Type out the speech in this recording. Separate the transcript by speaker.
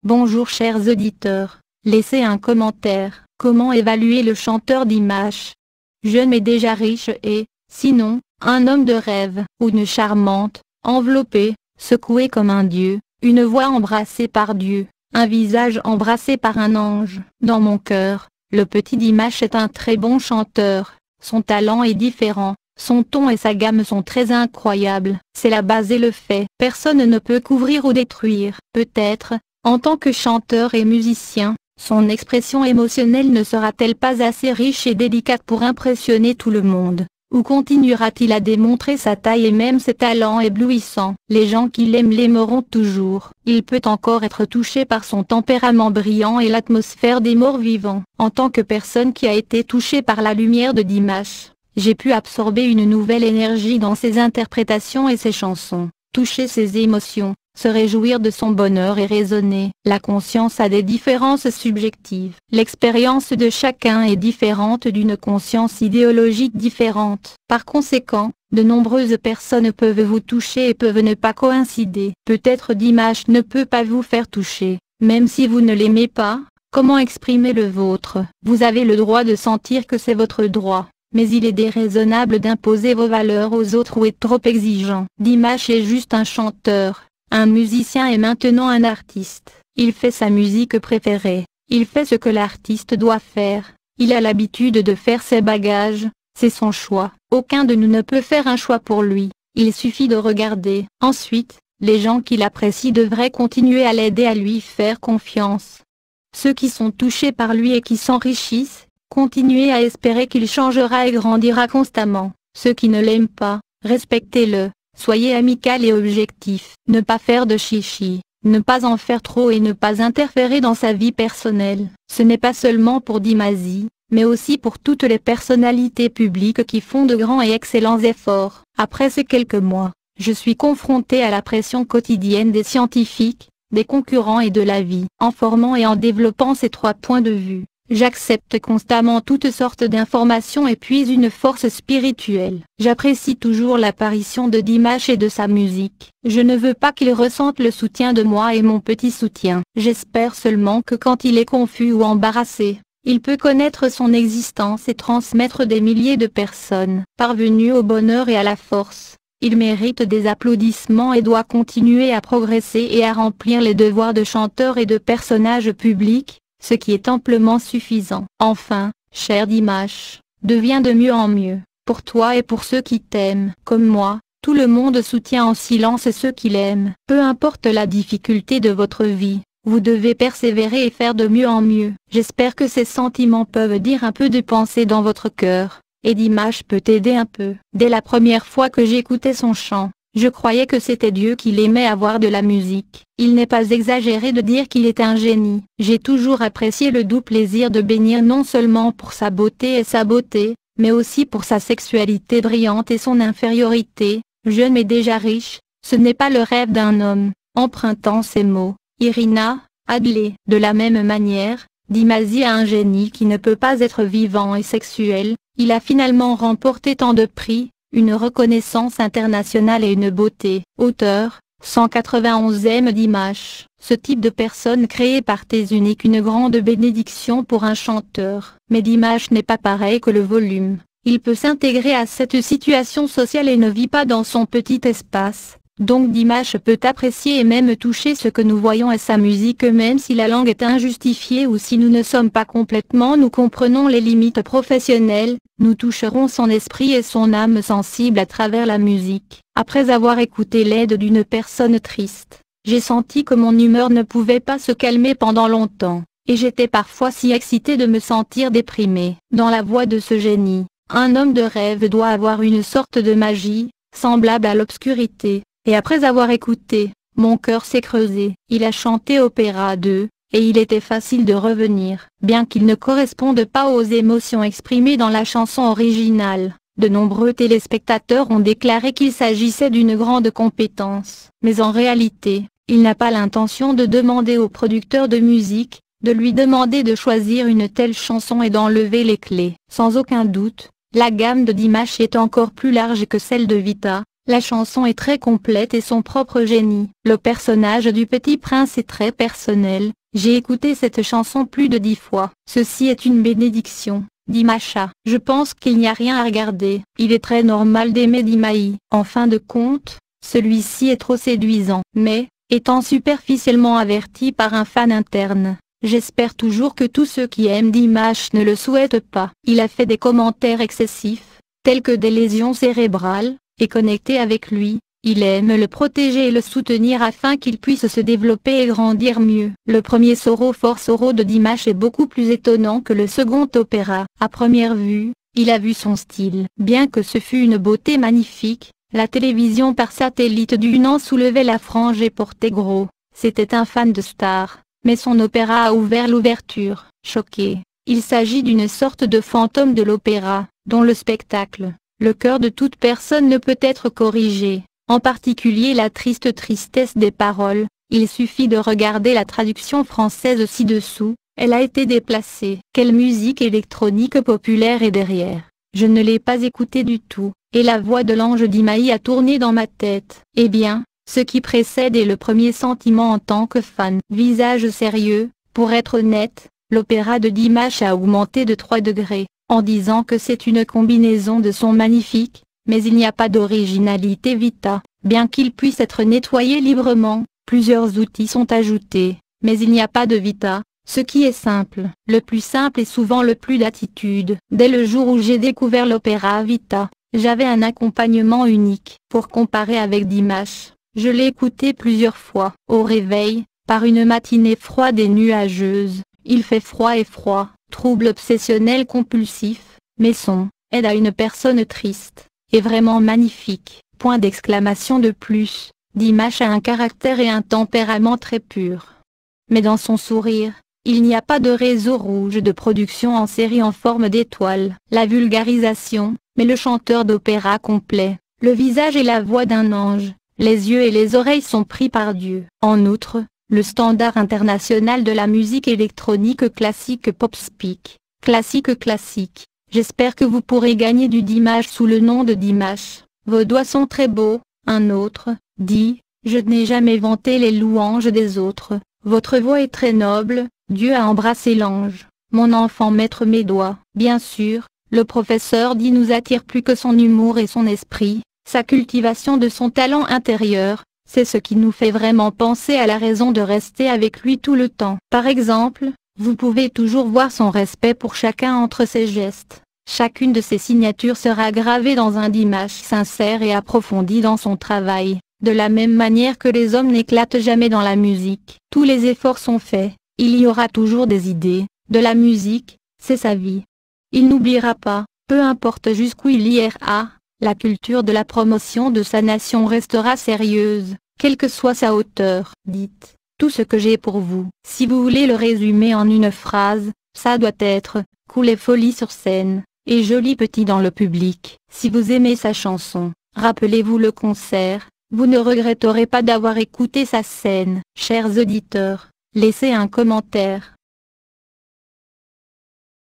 Speaker 1: Bonjour chers auditeurs, laissez un commentaire. Comment évaluer le chanteur Dimash? Jeune mais déjà riche et, sinon, un homme de rêve, ou une charmante, enveloppée, secouée comme un dieu, une voix embrassée par Dieu, un visage embrassé par un ange. Dans mon cœur, le petit Dimash est un très bon chanteur, son talent est différent. Son ton et sa gamme sont très incroyables. C'est la base et le fait. Personne ne peut couvrir ou détruire. Peut-être, en tant que chanteur et musicien, son expression émotionnelle ne sera-t-elle pas assez riche et délicate pour impressionner tout le monde? Ou continuera-t-il à démontrer sa taille et même ses talents éblouissants? Les gens qui l'aiment l'aimeront toujours. Il peut encore être touché par son tempérament brillant et l'atmosphère des morts vivants. En tant que personne qui a été touchée par la lumière de Dimash, j'ai pu absorber une nouvelle énergie dans ses interprétations et ses chansons, toucher ses émotions, se réjouir de son bonheur et raisonner. La conscience a des différences subjectives. L'expérience de chacun est différente d'une conscience idéologique différente. Par conséquent, de nombreuses personnes peuvent vous toucher et peuvent ne pas coïncider. Peut-être Dimash ne peut pas vous faire toucher, même si vous ne l'aimez pas. Comment exprimer le vôtre? Vous avez le droit de sentir que c'est votre droit. Mais il est déraisonnable d'imposer vos valeurs aux autres ou être trop exigeant. Dimash est juste un chanteur, un musicien et maintenant un artiste. Il fait sa musique préférée. Il fait ce que l'artiste doit faire. Il a l'habitude de faire ses bagages. C'est son choix. Aucun de nous ne peut faire un choix pour lui. Il suffit de regarder. Ensuite, les gens qui l'apprécient devraient continuer à l'aider, à lui faire confiance. Ceux qui sont touchés par lui et qui s'enrichissent, continuez à espérer qu'il changera et grandira constamment. Ceux qui ne l'aiment pas, respectez-le, soyez amical et objectif. Ne pas faire de chichi, ne pas en faire trop et ne pas interférer dans sa vie personnelle. Ce n'est pas seulement pour Dimash, mais aussi pour toutes les personnalités publiques qui font de grands et excellents efforts. Après ces quelques mois, je suis confronté à la pression quotidienne des scientifiques, des concurrents et de la vie. En formant et en développant ces 3 points de vue, j'accepte constamment toutes sortes d'informations et puis une force spirituelle. J'apprécie toujours l'apparition de Dimash et de sa musique. Je ne veux pas qu'il ressente le soutien de moi et mon petit soutien. J'espère seulement que quand il est confus ou embarrassé, il peut connaître son existence et transmettre des milliers de personnes. Parvenu au bonheur et à la force, il mérite des applaudissements et doit continuer à progresser et à remplir les devoirs de chanteur et de personnage public, ce qui est amplement suffisant. Enfin, cher Dimash, deviens de mieux en mieux, pour toi et pour ceux qui t'aiment. Comme moi, tout le monde soutient en silence ceux qui l'aiment. Peu importe la difficulté de votre vie, vous devez persévérer et faire de mieux en mieux. J'espère que ces sentiments peuvent dire un peu de pensée dans votre cœur, et Dimash peut t'aider un peu. Dès la première fois que j'écoutais son chant, je croyais que c'était Dieu qui l'aimait avoir de la musique. Il n'est pas exagéré de dire qu'il est un génie. J'ai toujours apprécié le doux plaisir de bénir non seulement pour sa beauté et sa beauté, mais aussi pour sa sexualité brillante et son infériorité. Jeune mais déjà riche, ce n'est pas le rêve d'un homme. Empruntant ces mots, Irina Adler. De la même manière, Dimash a un génie qui ne peut pas être vivant et sexuel. Il a finalement remporté tant de prix, une reconnaissance internationale et une beauté. Auteur, 191e Dimash. Ce type de personne créée par tes unique une grande bénédiction pour un chanteur. Mais Dimash n'est pas pareil que le volume. Il peut s'intégrer à cette situation sociale et ne vit pas dans son petit espace. Donc Dimash peut apprécier et même toucher ce que nous voyons et sa musique même si la langue est injustifiée ou si nous ne sommes pas complètement nous comprenons les limites professionnelles, nous toucherons son esprit et son âme sensible à travers la musique. Après avoir écouté l'aide d'une personne triste, j'ai senti que mon humeur ne pouvait pas se calmer pendant longtemps, et j'étais parfois si excitée de me sentir déprimée. Dans la voix de ce génie, un homme de rêve doit avoir une sorte de magie, semblable à l'obscurité. Et après avoir écouté, mon cœur s'est creusé. Il a chanté Opéra 2, et il était facile de revenir. Bien qu'il ne corresponde pas aux émotions exprimées dans la chanson originale, de nombreux téléspectateurs ont déclaré qu'il s'agissait d'une grande compétence. Mais en réalité, il n'a pas l'intention de demander au producteur de musique, de lui demander de choisir une telle chanson et d'enlever les clés. Sans aucun doute, la gamme de Dimash est encore plus large que celle de Vita, La chanson est très complète et son propre génie. Le personnage du Petit Prince est très personnel. J'ai écouté cette chanson plus de 10 fois. Ceci est une bénédiction, dit Macha. Je pense qu'il n'y a rien à regarder. Il est très normal d'aimer Dimayi. En fin de compte, celui-ci est trop séduisant. Mais, étant superficiellement averti par un fan interne, j'espère toujours que tous ceux qui aiment Dimash ne le souhaitent pas. Il a fait des commentaires excessifs, tels que des lésions cérébrales, et connecté avec lui, il aime le protéger et le soutenir afin qu'il puisse se développer et grandir mieux. Le premier Soro for Soro de Dimash est beaucoup plus étonnant que le second opéra. À première vue, il a vu son style. Bien que ce fût une beauté magnifique, la télévision par satellite du Yunnan soulevait la frange et portait gros. C'était un fan de star, mais son opéra a ouvert l'ouverture. Choqué, il s'agit d'une sorte de fantôme de l'opéra, dont le spectacle, le cœur de toute personne ne peut être corrigé, en particulier la triste tristesse des paroles. Il suffit de regarder la traduction française ci-dessous, elle a été déplacée. Quelle musique électronique populaire est derrière? Je ne l'ai pas écoutée du tout, et la voix de l'ange Dimayi a tourné dans ma tête. Eh bien, ce qui précède est le premier sentiment en tant que fan. Visage sérieux, pour être honnête, l'opéra de Dimash a augmenté de 3 degrés, en disant que c'est une combinaison de sons magnifiques, mais il n'y a pas d'originalité vita. Bien qu'il puisse être nettoyé librement, plusieurs outils sont ajoutés, mais il n'y a pas de vita, ce qui est simple. Le plus simple est souvent le plus d'attitude. Dès le jour où j'ai découvert l'opéra Vita, j'avais un accompagnement unique. Pour comparer avec Dimash, je l'ai écouté plusieurs fois. Au réveil, par une matinée froide et nuageuse, il fait froid et froid, trouble obsessionnel compulsif, mais son aide à une personne triste, est vraiment magnifique. Point d'exclamation de plus, Dimash a un caractère et un tempérament très purs. Mais dans son sourire, il n'y a pas de réseau rouge de production en série en forme d'étoile. La vulgarisation, mais le chanteur d'opéra complet, le visage et la voix d'un ange, les yeux et les oreilles sont pris par Dieu. En outre, le standard international de la musique électronique classique Popspeak, classique. J'espère que vous pourrez gagner du Dimash sous le nom de Dimash. Vos doigts sont très beaux. Un autre dit, je n'ai jamais vanté les louanges des autres. Votre voix est très noble. Dieu a embrassé l'ange. Mon enfant, mettre mes doigts. Bien sûr, le professeur dit nous attire plus que son humour et son esprit, sa cultivation de son talent intérieur. C'est ce qui nous fait vraiment penser à la raison de rester avec lui tout le temps. Par exemple, vous pouvez toujours voir son respect pour chacun entre ses gestes. Chacune de ses signatures sera gravée dans un Dimash sincère et approfondi dans son travail. De la même manière que les hommes n'éclatent jamais dans la musique. Tous les efforts sont faits, il y aura toujours des idées, de la musique, c'est sa vie. Il n'oubliera pas, peu importe jusqu'où il ira, la culture de la promotion de sa nation restera sérieuse, quelle que soit sa hauteur. Dites, tout ce que j'ai pour vous. Si vous voulez le résumer en une phrase, ça doit être, cool et folie sur scène, et joli petit dans le public. Si vous aimez sa chanson, rappelez-vous le concert, vous ne regretterez pas d'avoir écouté sa scène. Chers auditeurs, laissez un commentaire.